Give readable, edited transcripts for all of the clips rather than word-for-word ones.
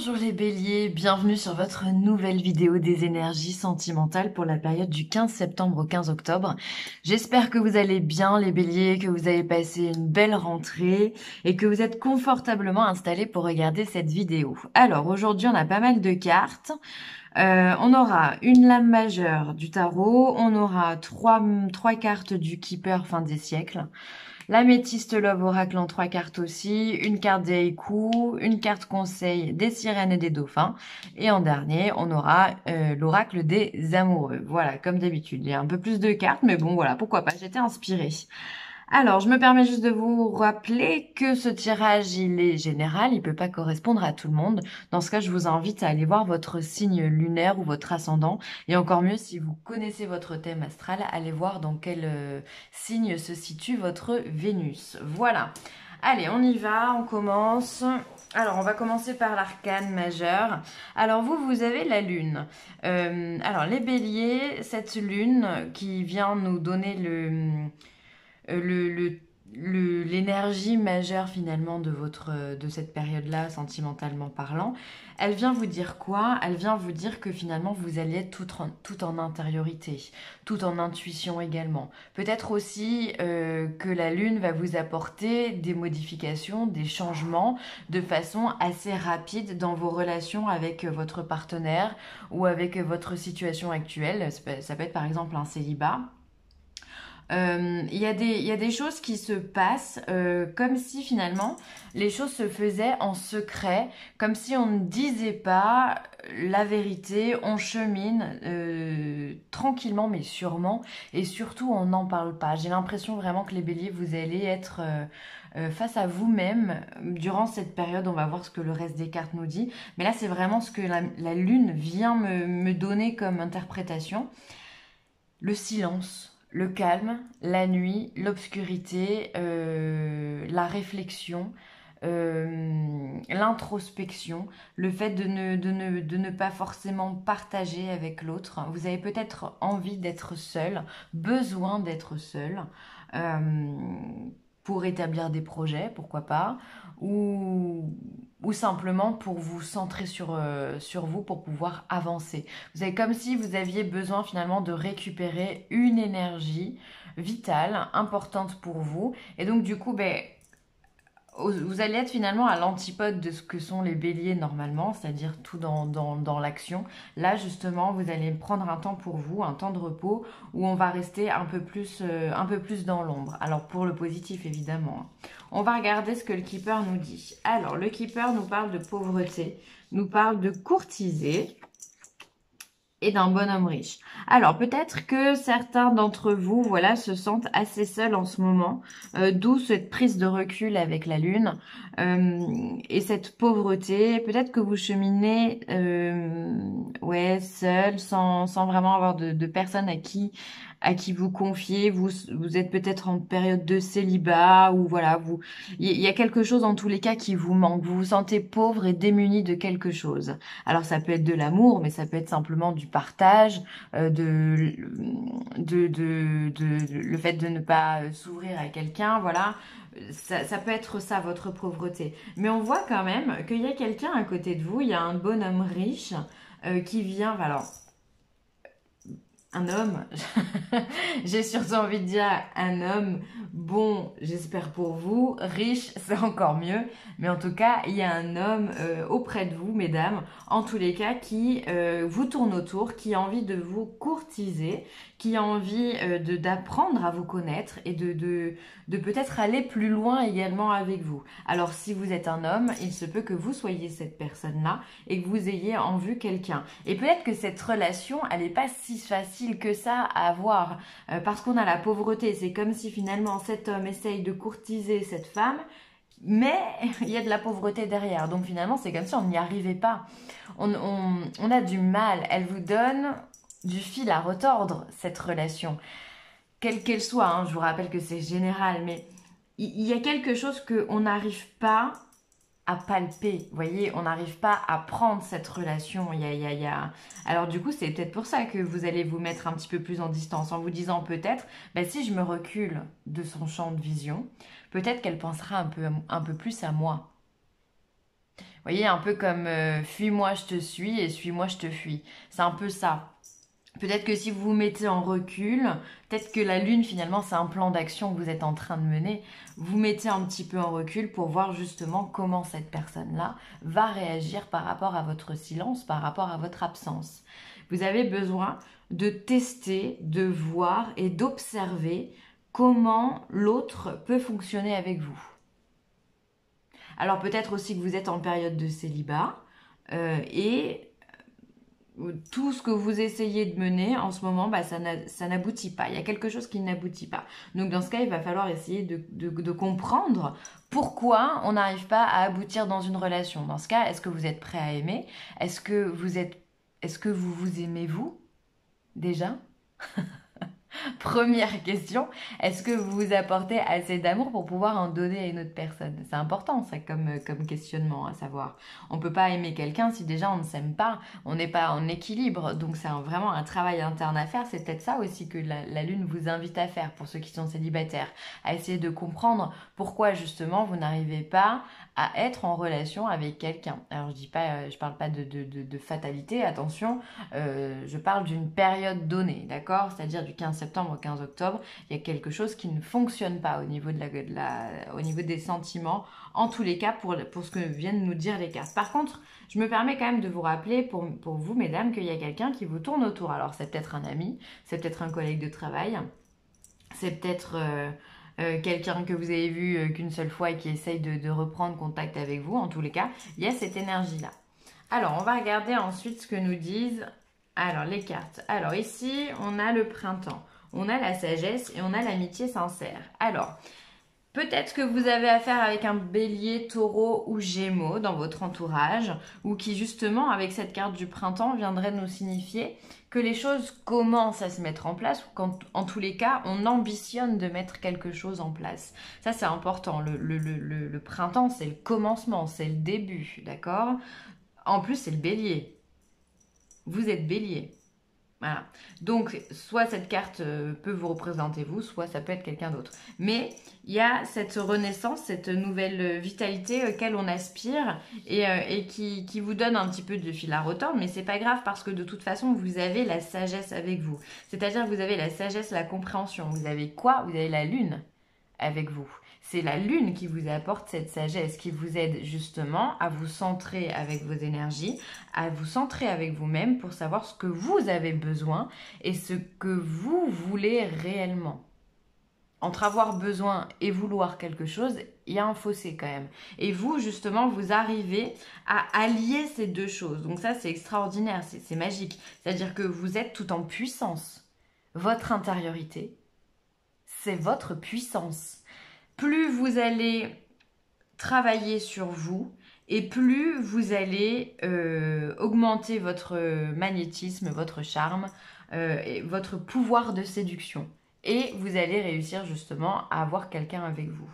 Bonjour les béliers, bienvenue sur votre nouvelle vidéo des énergies sentimentales pour la période du 15 septembre au 15 octobre. J'espère que vous allez bien les béliers, que vous avez passé une belle rentrée et que vous êtes confortablement installés pour regarder cette vidéo. Alors aujourd'hui on a pas mal de cartes. On aura une lame majeure du tarot, on aura trois cartes du Keeper fin des siècles. L'améthyste Love Oracle en 3 cartes aussi, une carte des haïkus, une carte conseil des sirènes et des dauphins. Et en dernier, on aura l'oracle des amoureux. Voilà, comme d'habitude. Il y a un peu plus de cartes, mais bon, voilà, pourquoi pas, j'étais inspirée. Alors, je me permets juste de vous rappeler que ce tirage, il est général, il peut pas correspondre à tout le monde. Dans ce cas, je vous invite à aller voir votre signe lunaire ou votre ascendant. Et encore mieux, si vous connaissez votre thème astral, allez voir dans quel signe se situe votre Vénus. Voilà. Allez, on y va, on commence. Alors, on va commencer par l'arcane majeur. Alors, vous avez la lune. Alors, les béliers, cette lune qui vient nous donner l'énergie majeure finalement de cette période-là, sentimentalement parlant, elle vient vous dire quoi? Elle vient vous dire que finalement vous allez être tout en intériorité, tout en intuition également. Peut-être aussi que la lune va vous apporter des modifications, des changements de façon assez rapide dans vos relations avec votre partenaire ou avec votre situation actuelle. Ça peut être par exemple un célibat. Il y a des choses qui se passent comme si finalement les choses se faisaient en secret, comme si on ne disait pas la vérité, on chemine tranquillement mais sûrement, et surtout on n'en parle pas. J'ai l'impression vraiment que les béliers, vous allez être face à vous-même durant cette période. On va voir ce que le reste des cartes nous dit, mais là c'est vraiment ce que la lune vient me donner comme interprétation. Le silence, le calme, la nuit, l'obscurité, la réflexion, l'introspection, le fait de ne pas forcément partager avec l'autre. Vous avez peut-être envie d'être seul, besoin d'être seul, euh, pour établir des projets, pourquoi pas, ou, ou simplement pour vous centrer sur vous, pour pouvoir avancer. Vous avez comme si vous aviez besoin finalement de récupérer une énergie vitale, importante pour vous. Et donc du coup, vous allez être finalement à l'antipode de ce que sont les béliers normalement, c'est-à-dire tout dans l'action. Là, justement, vous allez prendre un temps pour vous, un temps de repos, où on va rester un peu plus dans l'ombre. Alors, pour le positif, évidemment. On va regarder ce que le Keeper nous dit. Alors, le Keeper nous parle de pauvreté, nous parle de courtiser et d'un bonhomme riche. Alors, peut-être que certains d'entre vous, voilà, se sentent assez seuls en ce moment, d'où cette prise de recul avec la lune et cette pauvreté. Peut-être que vous cheminez, ouais, seul, sans vraiment avoir de personnes à qui vous confier. Vous êtes peut-être en période de célibat ou voilà, il y a quelque chose en tous les cas qui vous manque. Vous vous sentez pauvre et démuni de quelque chose. Alors ça peut être de l'amour, mais ça peut être simplement du partage, le fait de ne pas s'ouvrir à quelqu'un, voilà. Ça peut être ça, votre pauvreté. Mais on voit quand même qu'il y a quelqu'un à côté de vous, il y a un bonhomme riche qui vient, alors, un homme, j'ai surtout envie de dire un homme, bon, j'espère pour vous, riche, c'est encore mieux, mais en tout cas, il y a un homme auprès de vous, mesdames, en tous les cas, qui vous tourne autour, qui a envie de vous courtiser, qui a envie d'apprendre à vous connaître et de peut-être aller plus loin également avec vous. Alors, si vous êtes un homme, il se peut que vous soyez cette personne-là et que vous ayez en vue quelqu'un. Et peut-être que cette relation, elle n'est pas si facile que ça à avoir parce qu'on a la pauvreté. C'est comme si finalement cet homme essaye de courtiser cette femme, mais il y a de la pauvreté derrière. Donc finalement, c'est comme si on n'y arrivait pas. On a du mal. Elle vous donne du fil à retordre, cette relation. Quelle qu'elle soit, hein, je vous rappelle que c'est général, mais il y a quelque chose qu'on n'arrive pas à palper, vous voyez, on n'arrive pas à prendre cette relation. Alors du coup, c'est peut-être pour ça que vous allez vous mettre un petit peu plus en distance, en vous disant peut-être, si je me recule de son champ de vision, peut-être qu'elle pensera un peu plus à moi. voyez, un peu comme fuis-moi, je te suis et suis-moi, je te fuis. C'est un peu ça. Peut-être que si vous vous mettez en recul, peut-être que la lune finalement c'est un plan d'action que vous êtes en train de mener, vous mettez un petit peu en recul pour voir justement comment cette personne-là va réagir par rapport à votre silence, par rapport à votre absence. Vous avez besoin de tester, de voir et d'observer comment l'autre peut fonctionner avec vous. Alors peut-être aussi que vous êtes en période de célibat et tout ce que vous essayez de mener en ce moment, bah, ça n'aboutit pas. Il y a quelque chose qui n'aboutit pas. Donc dans ce cas, il va falloir essayer de comprendre pourquoi on n'arrive pas à aboutir dans une relation. Dans ce cas, est-ce que vous êtes prêt à aimer? Est-ce que vous vous aimez vous déjà? Première question, est-ce que vous vous apportez assez d'amour pour pouvoir en donner à une autre personne? C'est important ça comme questionnement à savoir. On ne peut pas aimer quelqu'un si déjà on ne s'aime pas, on n'est pas en équilibre. Donc c'est vraiment un travail interne à faire. C'est peut-être ça aussi que la Lune vous invite à faire pour ceux qui sont célibataires. À essayer de comprendre pourquoi justement vous n'arrivez pas à être en relation avec quelqu'un. Alors je parle pas de fatalité, attention, je parle d'une période donnée, d'accord? C'est-à-dire du 15 septembre au 15 octobre, il y a quelque chose qui ne fonctionne pas au niveau, au niveau des sentiments, en tous les cas pour ce que viennent nous dire les cartes. Par contre, je me permets quand même de vous rappeler pour vous, mesdames, qu'il y a quelqu'un qui vous tourne autour. Alors c'est peut-être un ami, c'est peut-être un collègue de travail, c'est peut-être quelqu'un que vous avez vu qu'une seule fois et qui essaye de reprendre contact avec vous. En tous les cas, il y a cette énergie-là. Alors, on va regarder ensuite ce que nous disent alors les cartes. Alors ici, on a le printemps, on a la sagesse et on a l'amitié sincère. Alors, peut-être que vous avez affaire avec un bélier, taureau ou gémeaux dans votre entourage, ou qui justement, avec cette carte du printemps, viendrait nous signifier que les choses commencent à se mettre en place, ou qu'en tous les cas, on ambitionne de mettre quelque chose en place. Ça, c'est important. Le printemps, c'est le commencement, c'est le début, d'accord? En plus, c'est le bélier. Vous êtes bélier. Voilà. Donc, soit cette carte peut vous représenter vous, soit ça peut être quelqu'un d'autre. Mais il y a cette renaissance, cette nouvelle vitalité auquel on aspire et qui vous donne un petit peu de fil à retordre, mais c'est pas grave parce que de toute façon, vous avez la sagesse avec vous. C'est-à-dire que vous avez la sagesse, la compréhension. Vous avez quoi? Vous avez la lune avec vous. C'est la lune qui vous apporte cette sagesse, qui vous aide justement à vous centrer avec vos énergies, à vous centrer avec vous-même pour savoir ce que vous avez besoin et ce que vous voulez réellement. Entre avoir besoin et vouloir quelque chose, il y a un fossé quand même. Et vous, justement, vous arrivez à allier ces deux choses. Donc ça, c'est extraordinaire, c'est magique. C'est-à-dire que vous êtes tout en puissance. Votre intériorité, c'est votre puissance. Plus vous allez travailler sur vous et plus vous allez augmenter votre magnétisme, votre charme, et votre pouvoir de séduction. Et vous allez réussir justement à avoir quelqu'un avec vous.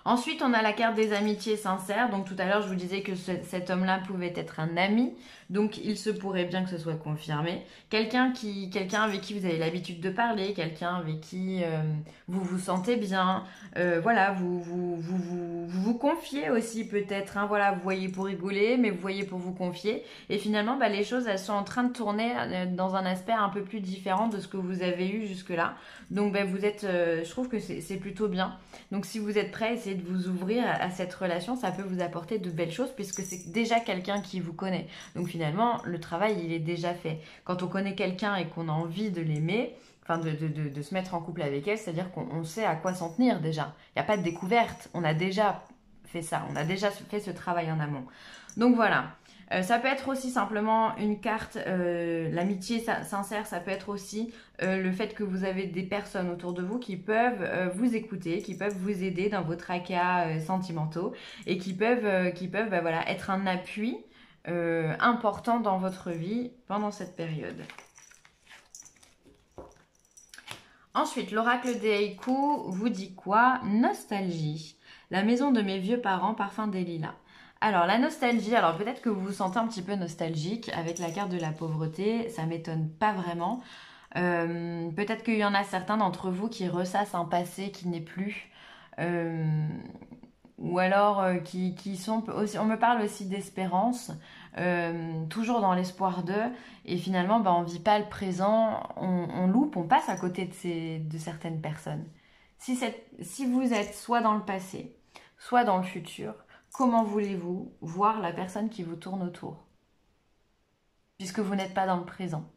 Ensuite, on a la carte des amitiés sincères. Donc tout à l'heure, je vous disais que cet homme-là pouvait être un ami. Donc il se pourrait bien que ce soit confirmé. Quelqu'un avec qui vous avez l'habitude de parler, quelqu'un avec qui vous vous sentez bien. Voilà, vous confiez aussi peut-être. Hein, voilà, vous voyez pour rigoler, mais vous voyez pour vous confier. Et finalement, bah, les choses, elles sont en train de tourner dans un aspect un peu plus différent de ce que vous avez eu jusque-là. Donc bah, vous êtes, je trouve que c'est plutôt bien. Donc si vous êtes prêt, essayez de vous ouvrir à cette relation, ça peut vous apporter de belles choses puisque c'est déjà quelqu'un qui vous connaît. Donc finalement, le travail, il est déjà fait. Quand on connaît quelqu'un et qu'on a envie de l'aimer, enfin de se mettre en couple avec elle, c'est-à-dire qu'on sait à quoi s'en tenir déjà. Il n'y a pas de découverte, on a déjà fait ça, on a déjà fait ce travail en amont. Donc voilà. Ça peut être aussi simplement une carte, l'amitié sincère, ça peut être aussi le fait que vous avez des personnes autour de vous qui peuvent vous écouter, qui peuvent vous aider dans vos tracas sentimentaux et qui peuvent bah, voilà, être un appui important dans votre vie pendant cette période. Ensuite, l'oracle des haïkus vous dit quoi? Nostalgie. La maison de mes vieux parents, parfum des lilas. Alors, la nostalgie, alors peut-être que vous vous sentez un petit peu nostalgique avec la carte de la pauvreté, ça m'étonne pas vraiment. Peut-être qu'il y en a certains d'entre vous qui ressassent un passé qui n'est plus. ou alors qui sont aussi, on me parle aussi d'espérance, toujours dans l'espoir d'eux, et finalement on vit pas le présent, on loupe, on passe à côté de certaines personnes. Si vous êtes soit dans le passé, soit dans le futur, comment voulez-vous voir la personne qui vous tourne autour, puisque vous n'êtes pas dans le présent?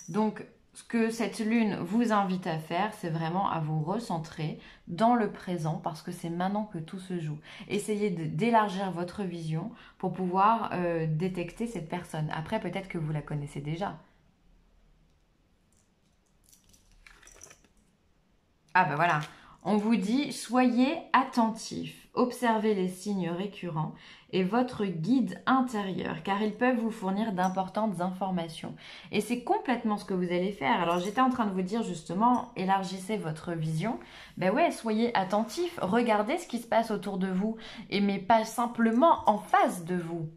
Donc, ce que cette lune vous invite à faire, c'est vraiment à vous recentrer dans le présent parce que c'est maintenant que tout se joue. Essayez d'élargir votre vision pour pouvoir détecter cette personne. Après, peut-être que vous la connaissez déjà. Ah ben voilà, on vous dit soyez attentifs, observez les signes récurrents et votre guide intérieur car ils peuvent vous fournir d'importantes informations. Et c'est complètement ce que vous allez faire. Alors j'étais en train de vous dire justement, élargissez votre vision. Ben ouais, soyez attentifs, regardez ce qui se passe autour de vous et mais pas simplement en face de vous.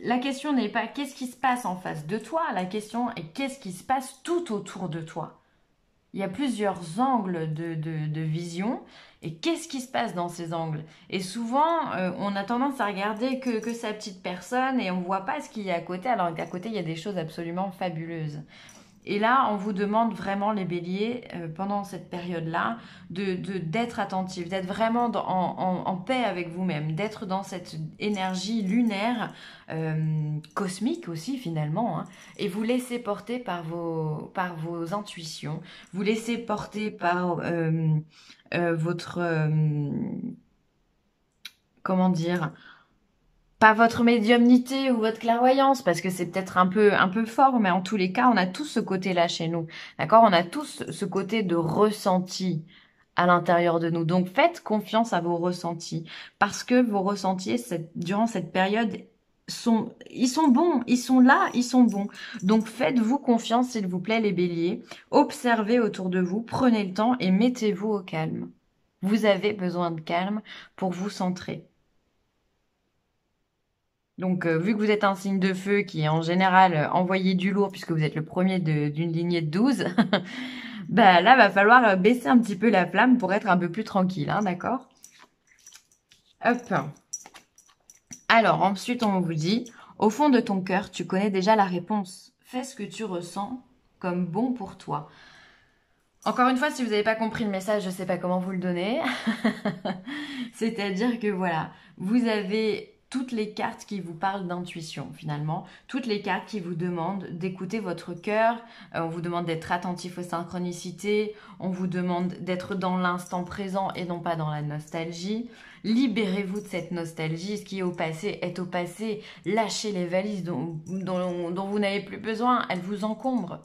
La question n'est pas qu'est-ce qui se passe en face de toi, la question est qu'est-ce qui se passe tout autour de toi. Il y a plusieurs angles de vision et qu'est-ce qui se passe dans ces angles? Et souvent, on a tendance à regarder que sa petite personne et on ne voit pas ce qu'il y a à côté, alors qu'à côté, il y a des choses absolument fabuleuses. Et là, on vous demande vraiment, les béliers, pendant cette période-là, d'être attentif, d'être vraiment en paix avec vous-même, d'être dans cette énergie lunaire, cosmique aussi finalement, hein, et vous laisser porter par vos intuitions, vous laisser porter par votre... comment dire, pas votre médiumnité ou votre clairvoyance, parce que c'est peut-être un peu fort, mais en tous les cas, on a tous ce côté-là chez nous. D'accord? On a tous ce côté de ressenti à l'intérieur de nous. Donc, faites confiance à vos ressentis, parce que vos ressentis, durant cette période, ils sont bons, ils sont là, ils sont bons. Donc, faites-vous confiance, s'il vous plaît, les béliers. Observez autour de vous, prenez le temps et mettez-vous au calme. Vous avez besoin de calme pour vous centrer. Donc, vu que vous êtes un signe de feu qui est en général envoyé du lourd, puisque vous êtes le premier d'une lignée de 12, bah là, va falloir baisser un petit peu la flamme pour être un peu plus tranquille, hein, d'accord? Hop. Alors, ensuite, on vous dit, au fond de ton cœur, tu connais déjà la réponse. Fais ce que tu ressens comme bon pour toi. Encore une fois, si vous n'avez pas compris le message, je ne sais pas comment vous le donner. C'est-à-dire que voilà, vous avez toutes les cartes qui vous parlent d'intuition finalement, toutes les cartes qui vous demandent d'écouter votre cœur, on vous demande d'être attentif aux synchronicités, on vous demande d'être dans l'instant présent et non pas dans la nostalgie. Libérez-vous de cette nostalgie, ce qui est au passé est au passé, lâchez les valises dont vous n'avez plus besoin, elles vous encombrent.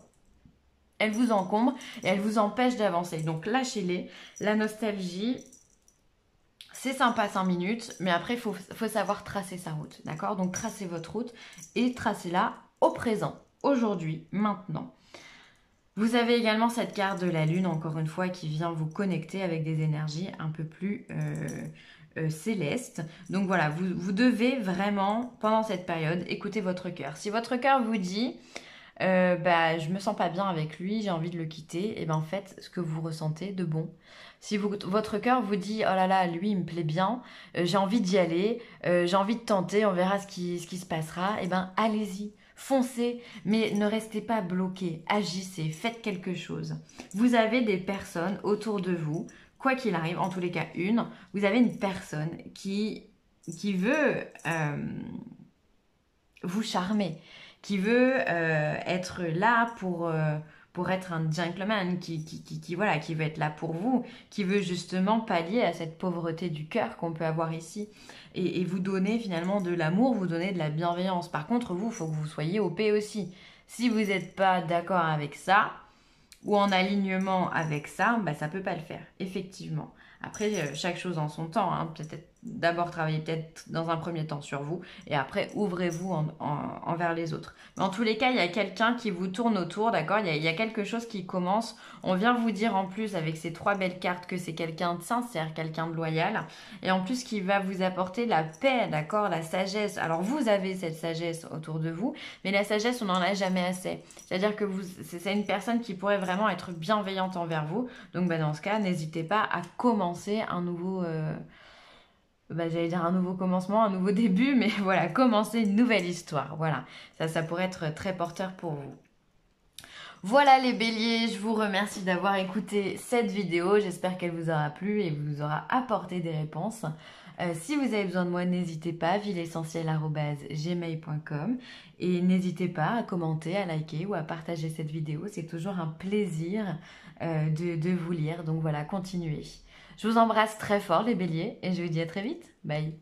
Elle vous encombre et elle vous empêche d'avancer. Donc lâchez-les. La nostalgie, c'est sympa 5 minutes, mais après, il faut savoir tracer sa route. D'accord? Donc tracez votre route et tracez-la au présent, aujourd'hui, maintenant. Vous avez également cette carte de la Lune, encore une fois, qui vient vous connecter avec des énergies un peu plus célestes. Donc voilà, vous devez vraiment, pendant cette période, écouter votre cœur. Si votre cœur vous dit... je me sens pas bien avec lui, j'ai envie de le quitter, et ben faites ce que vous ressentez de bon. Si votre cœur vous dit oh là là, lui il me plaît bien, j'ai envie d'y aller, j'ai envie de tenter, on verra ce qui se passera, et ben allez-y, foncez, mais ne restez pas bloqué, agissez, faites quelque chose. Vous avez des personnes autour de vous, quoi qu'il arrive, en tous les cas vous avez une personne qui veut vous charmer, qui veut être là pour être un gentleman, voilà, qui veut être là pour vous, qui veut justement pallier à cette pauvreté du cœur qu'on peut avoir ici et vous donner finalement de l'amour, vous donner de la bienveillance. Par contre, vous, il faut que vous soyez OP aussi. Si vous n'êtes pas d'accord avec ça ou en alignement avec ça, ça peut pas le faire, effectivement. Après, chaque chose en son temps, hein. Peut-être d'abord travailler peut-être dans un premier temps sur vous et après ouvrez-vous envers les autres. Mais en tous les cas, il y a quelqu'un qui vous tourne autour, d'accord? Il y a quelque chose qui commence. On vient vous dire en plus avec ces 3 belles cartes que c'est quelqu'un de sincère, quelqu'un de loyal et en plus qui va vous apporter la paix, d'accord? La sagesse. Alors vous avez cette sagesse autour de vous, mais la sagesse, on n'en a jamais assez. C'est-à-dire que c'est une personne qui pourrait vraiment être bienveillante envers vous. Donc dans ce cas, n'hésitez pas à commencer un nouveau... j'allais dire un nouveau commencement, un nouveau début, mais voilà, commencer une nouvelle histoire. Voilà, ça pourrait être très porteur pour vous. Voilà les béliers, je vous remercie d'avoir écouté cette vidéo. J'espère qu'elle vous aura plu et vous aura apporté des réponses. Si vous avez besoin de moi, n'hésitez pas, villeessentielle@gmail.com, et n'hésitez pas à commenter, à liker ou à partager cette vidéo. C'est toujours un plaisir de vous lire. Donc voilà, continuez. Je vous embrasse très fort les béliers et je vous dis à très vite. Bye.